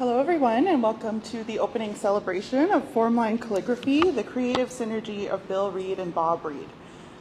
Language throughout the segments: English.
Hello everyone, and welcome to the opening celebration of Formline Calligraphy, the creative synergy of Bill Reid and Bob Reid.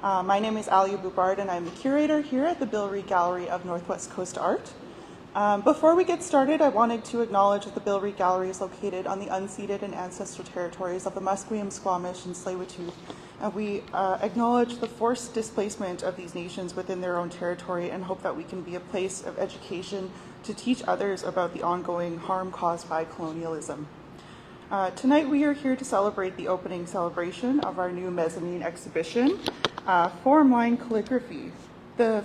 My name is Alia Boubard, and I'm the curator here at the Bill Reid Gallery of Northwest Coast Art. Before we get started, I wanted to acknowledge that the Bill Reid Gallery is located on the unceded and ancestral territories of the Musqueam, Squamish, and Tsleil-Waututh, and we acknowledge the forced displacement of these nations within their own territory and hope that we can be a place of education to teach others about the ongoing harm caused by colonialism. Tonight we are here to celebrate the opening celebration of our new mezzanine exhibition, Formline Calligraphy,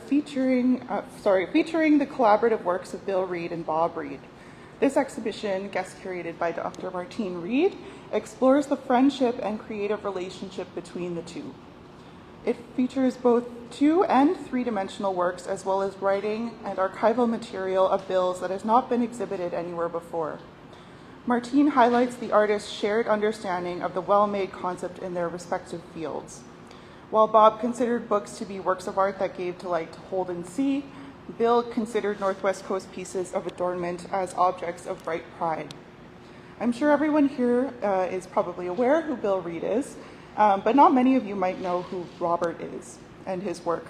featuring the collaborative works of Bill Reid and Bob Reid. This exhibition, guest-curated by Dr. Martine Reid, explores the friendship and creative relationship between the two. It features both 2- and 3-dimensional works, as well as writing and archival material of Bill's that has not been exhibited anywhere before. Martine highlights the artist's shared understanding of the well-made concept in their respective fields. While Bob considered books to be works of art that gave delight to hold and see, Bill considered Northwest Coast pieces of adornment as objects of bright pride. I'm sure everyone here is probably aware who Bill Reid is, but not many of you might know who Robert is and his work.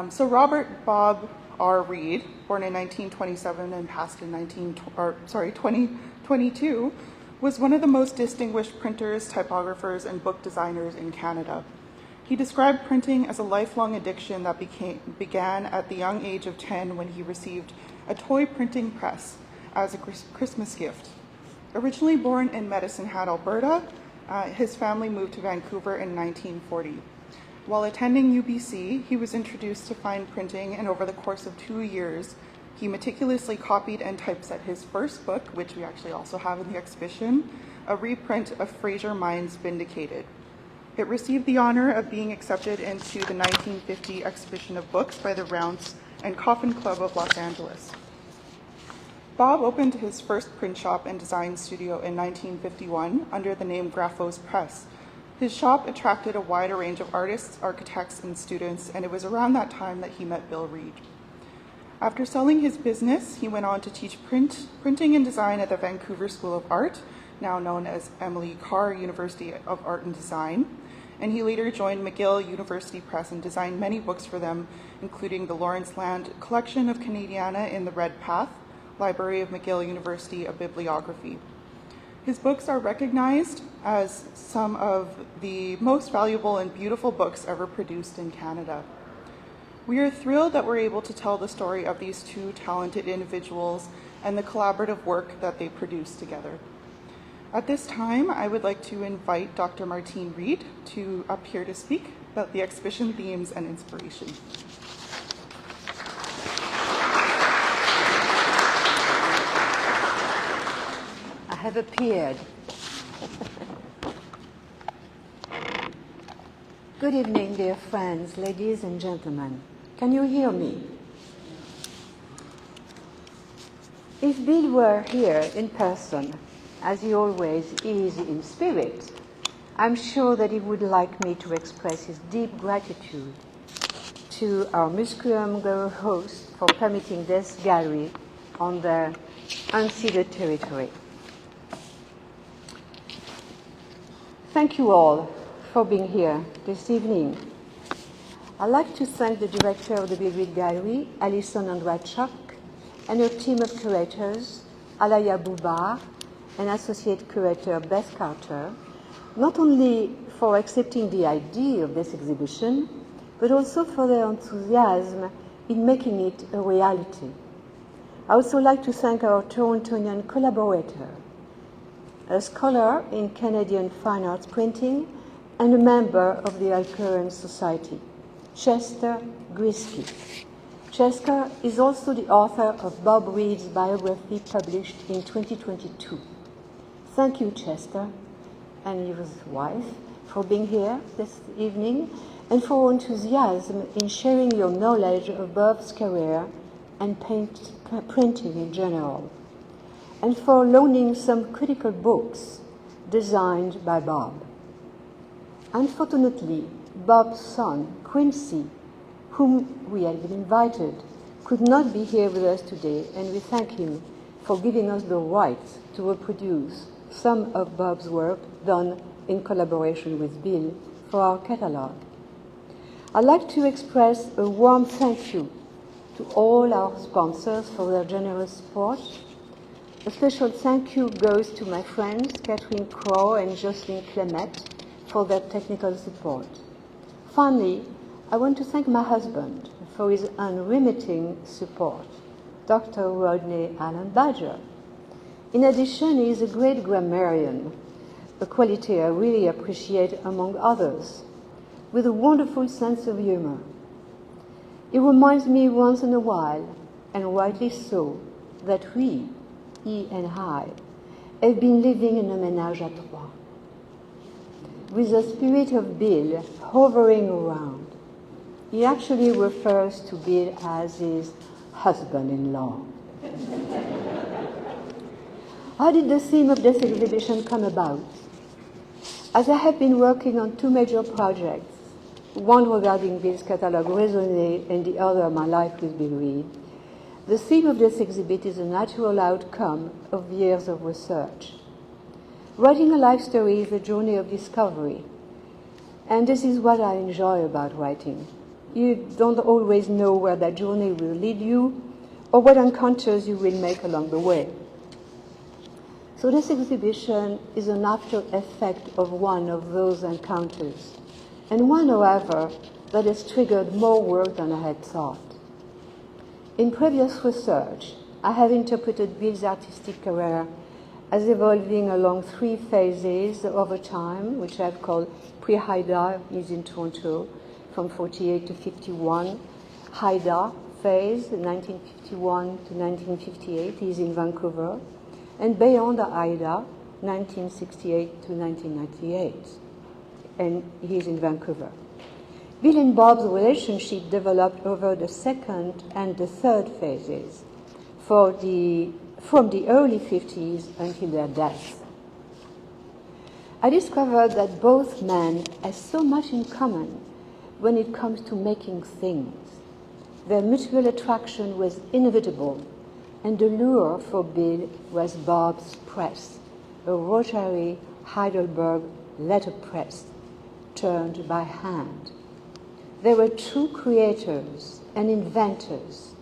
So Robert Bob R. Reid, born in 1927 and passed in 2022, was one of the most distinguished printers, typographers, and book designers in Canada. He described printing as a lifelong addiction that began at the young age of 10 when he received a toy printing press as a Christmas gift. Originally born in Medicine Hat, Alberta, his family moved to Vancouver in 1940. While attending UBC, he was introduced to fine printing, and over the course of 2 years, he meticulously copied and typeset his first book, which we actually also have in the exhibition, a reprint of Fraser Mind's Vindicated. It received the honor of being accepted into the 1950 exhibition of books by the Rounce and Coffin Club of Los Angeles. Bob opened his first print shop and design studio in 1951 under the name Graphos Press. His shop attracted a wider range of artists, architects, and students, and it was around that time that he met Bill Reid. After selling his business, he went on to teach printing and design at the Vancouver School of Art, now known as Emily Carr University of Art and Design, and he later joined McGill University Press and designed many books for them, including the Lawrence Land Collection of Canadiana in the Red Path, Library of McGill University, a bibliography. His books are recognized as some of the most valuable and beautiful books ever produced in Canada. We are thrilled that we're able to tell the story of these two talented individuals and the collaborative work that they produced together. At this time, I would like to invite Dr. Martine Reid to up here to speak about the exhibition themes and inspiration. I have appeared. Good evening, dear friends, ladies and gentlemen. Can you hear me? If Bill were here in person, as he always is in spirit, I'm sure that he would like me to express his deep gratitude to our Musqueam host for permitting this gallery on their unceded territory. Thank you all for being here this evening. I'd like to thank the director of the Bill Reid Gallery, Alison Andratchuk, and her team of curators, Alia Boubard, and associate curator Beth Carter, not only for accepting the idea of this exhibition, but also for their enthusiasm in making it a reality. I also like to thank our Torontonian collaborator, a scholar in Canadian fine arts printing and a member of the Alcuran Society, Chester Grisky. Chester is also the author of Bob Reid's biography published in 2022. Thank you, Chester, and his wife, for being here this evening and for your enthusiasm in sharing your knowledge of Bob's career and printing in general, and for loaning some critical books designed by Bob. Unfortunately, Bob's son, Quincy, whom we had invited, could not be here with us today, and we thank him for giving us the right to reproduce some of Bob's work done in collaboration with Bill for our catalogue. I'd like to express a warm thank you to all our sponsors for their generous support. A special thank you goes to my friends Catherine Crow and Jocelyn Clement for their technical support. Finally, I want to thank my husband for his unremitting support, Dr. Rodney Allen Badger. In addition, he is a great grammarian, a quality I really appreciate among others, with a wonderful sense of humor. He reminds me once in a while, and rightly so, that we, he and I, have been living in a ménage à trois, with the spirit of Bill hovering around. He actually refers to Bill as his husband-in-law. How did the theme of this exhibition come about? As I have been working on two major projects, one regarding Bill's catalogue Raisonné and the other My Life with Bill Reid, the theme of this exhibit is a natural outcome of years of research. Writing a life story is a journey of discovery, and this is what I enjoy about writing. You don't always know where that journey will lead you or what encounters you will make along the way. So this exhibition is an after effect of one of those encounters, and one, however, that has triggered more work than I had thought. In previous research, I have interpreted Bill's artistic career as evolving along three phases over time, which I've called pre-Haida, he's in Toronto, from 48 to 51, Haida phase, 1951 to 1958, he's in Vancouver, and beyond Haida, 1968 to 1998, and he's in Vancouver. Bill and Bob's relationship developed over the second and the third phases, from the early 50s until their death. I discovered that both men have so much in common when it comes to making things. Their mutual attraction was inevitable, and the lure for Bill was Bob's press, a rotary Heidelberg letterpress turned by hand. They were true creators and inventors.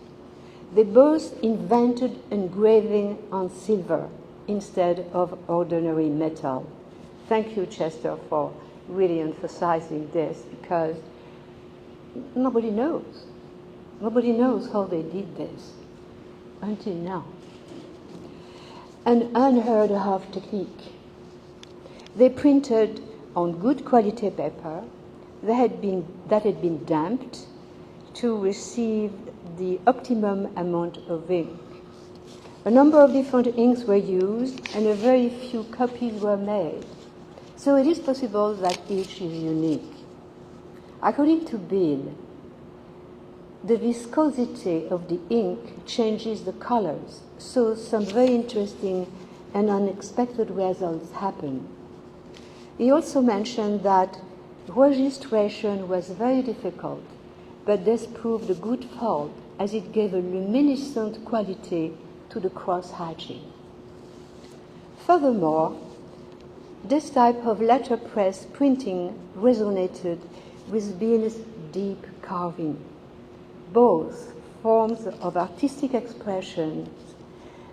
They both invented engraving on silver instead of ordinary metal. Thank you, Chester, for really emphasizing this, because nobody knows. Nobody knows how they did this until now. An unheard of technique. They printed on good quality paper that had been damped to receive the optimum amount of ink. A number of different inks were used, and a very few copies were made. So it is possible that each is unique. According to Bill, the viscosity of the ink changes the colors, so some very interesting and unexpected results happen. He also mentioned that registration was very difficult, but this proved a good fault as it gave a luminescent quality to the cross-hatching. Furthermore, this type of letterpress printing resonated with Bill's deep carving. Both forms of artistic expression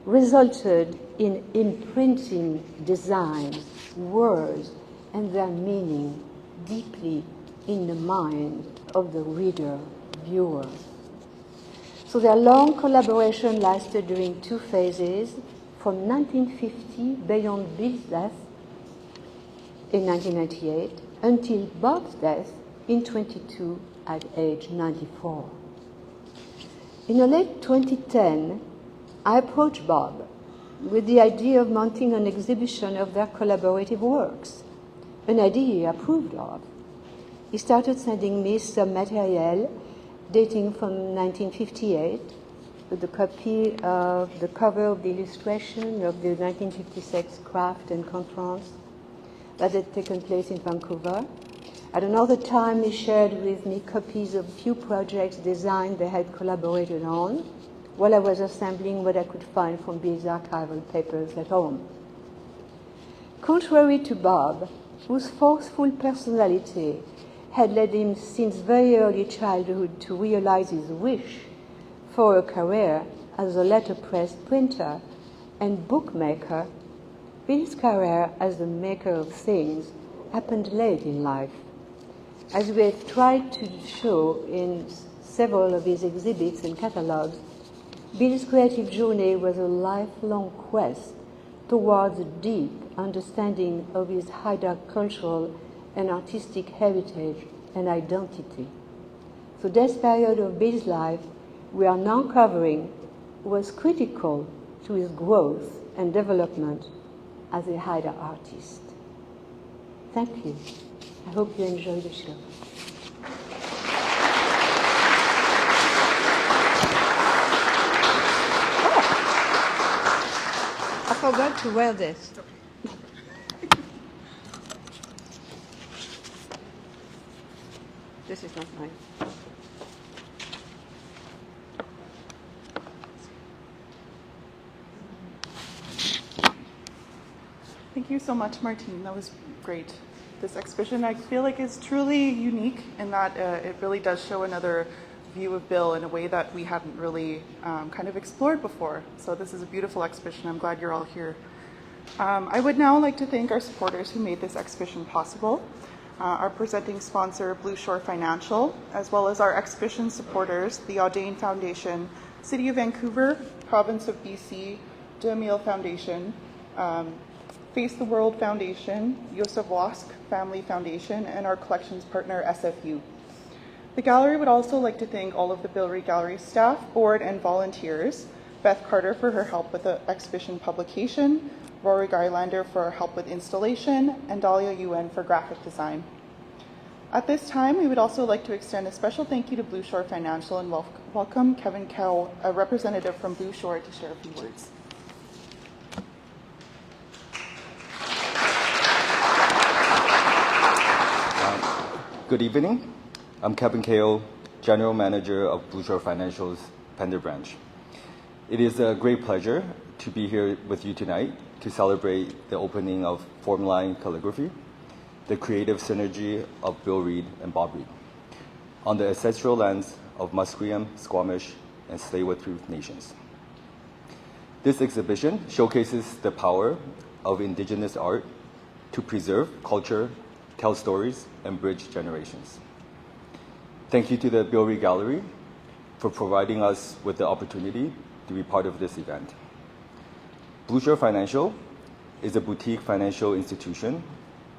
resulted in imprinting designs, words, and their meaning deeply in the mind of the reader, viewer. So their long collaboration lasted during two phases, from 1950, beyond Bill's death in 1998, until Bob's death in 22 at age 94. In the late 2010, I approached Bob with the idea of mounting an exhibition of their collaborative works, an idea he approved of. He started sending me some material dating from 1958, with a copy of the cover of the illustration of the 1956 craft and conference that had taken place in Vancouver. At another time, he shared with me copies of a few projects, designs they had collaborated on, while I was assembling what I could find from Bill's archival papers at home. Contrary to Bob, whose forceful personality had led him since very early childhood to realize his wish for a career as a letterpress printer and bookmaker, Bill's career as the maker of things happened late in life. As we have tried to show in several of his exhibits and catalogs, Bill's creative journey was a lifelong quest towards a deep understanding of his Haida cultural and artistic heritage and identity. So this period of Bill's life we are now covering was critical to his growth and development as a Haida artist. Thank you. I hope you enjoy the show. I forgot to wear this. This is not mine. Thank you so much, Martine. That was great. This exhibition, I feel like, is truly unique in that it really does show another view of Bill in a way that we hadn't really kind of explored before. So this is a beautiful exhibition. I'm glad you're all here. I would now like to thank our supporters who made this exhibition possible. Our presenting sponsor, Blue Shore Financial, as well as our exhibition supporters, the Audain Foundation, City of Vancouver, Province of BC, De Emile Foundation, Face the World Foundation, Yosef Wask Family Foundation, and our collections partner, SFU. The gallery would also like to thank all of the Bill Reid Gallery staff, board, and volunteers, Beth Carter for her help with the exhibition publication, Rory Geilander for her help with installation, and Dahlia Yuen for graphic design. At this time, we would also like to extend a special thank you to Blue Shore Financial and welcome Kevin Cow, a representative from Blue Shore, to share a few words. Good evening. I'm Kevin Kao, General Manager of Blue Shore Financial's Pender Branch. It is a great pleasure to be here with you tonight to celebrate the opening of Formline Calligraphy, the creative synergy of Bill Reid and Bob Reid, on the ancestral lands of Musqueam, Squamish, and Tsleil-Waututh nations. This exhibition showcases the power of Indigenous art to preserve culture, tell stories, and bridge generations. Thank you to the Bill Reid Gallery for providing us with the opportunity to be part of this event. Blue Shore Financial is a boutique financial institution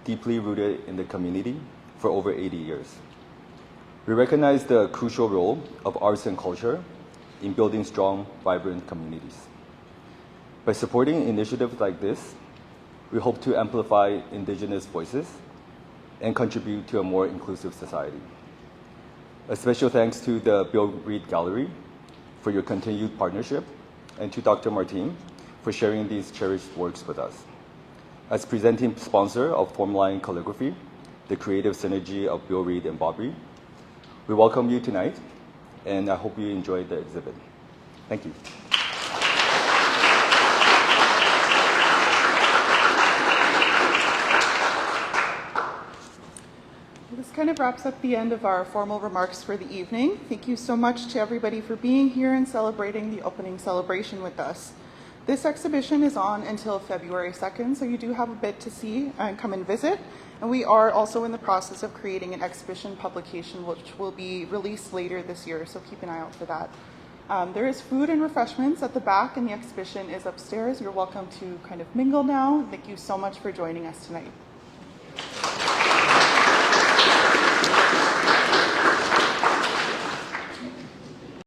deeply rooted in the community for over 80 years. We recognize the crucial role of arts and culture in building strong, vibrant communities. By supporting initiatives like this, we hope to amplify Indigenous voices and contribute to a more inclusive society. A special thanks to the Bill Reid Gallery for your continued partnership, and to Dr. Martine for sharing these cherished works with us. As presenting sponsor of Formline Calligraphy, the creative synergy of Bill Reid and Bob Reid, we welcome you tonight, and I hope you enjoy the exhibit. Thank you. This kind of wraps up the end of our formal remarks for the evening. Thank you so much to everybody for being here and celebrating the opening celebration with us. This exhibition is on until February 2nd, so you do have a bit to see and come and visit. And we are also in the process of creating an exhibition publication which will be released later this year, so keep an eye out for that. There is food and refreshments at the back, and the exhibition is upstairs. You're welcome to kind of mingle now. Thank you so much for joining us tonight.